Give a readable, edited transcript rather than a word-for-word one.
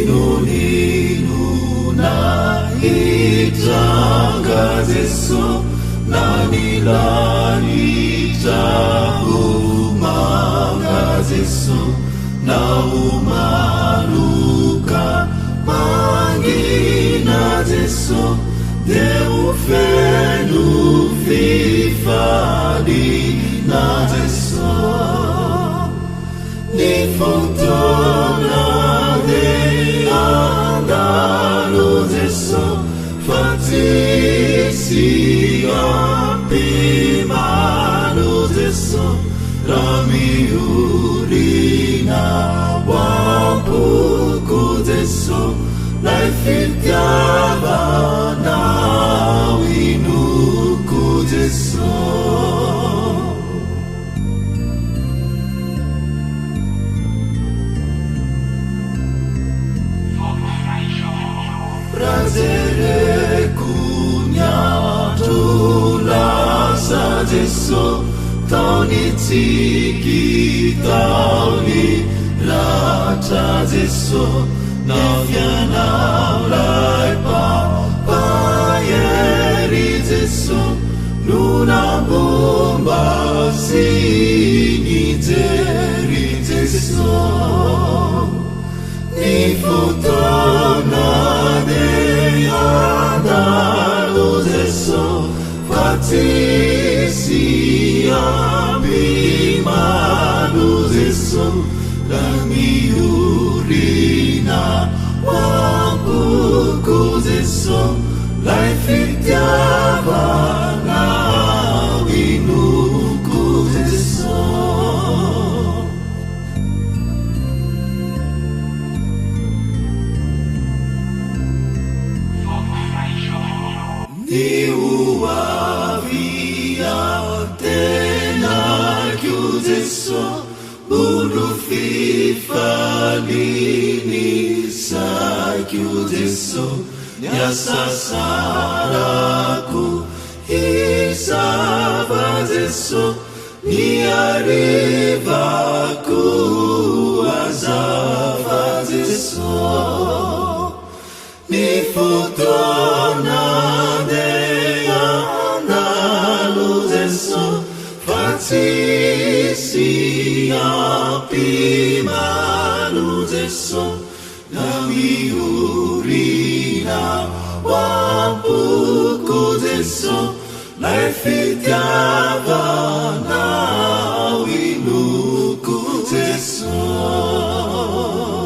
nino na hitangazeso nanilahita umangazeso na umaluka manginazeso Deu feno fifali nazeso ni fontona de andalozeso fatisi apimanozeso ramiurina wampukuzeso laifitiava na winukuzeso Prazere kunyatulasa zeso Tauni tsiki tauni rata zeso Nafianau lai papayeri zeso Luna bomba sini zeri zeso Ni fotona de andalo zeso Fatisi abimanu zeso La miurina wampuku zeso Laifitiava na winuku zeso Ni uavia tena chiuzeso Bulu fifalini sa chiuzeso Nyasasaraku isavazeso Ni arrivaku azavazeso Ni fotona de andaluzeso Fatisi apimanuzeso Na miurina wampukuzeso Laifitiava na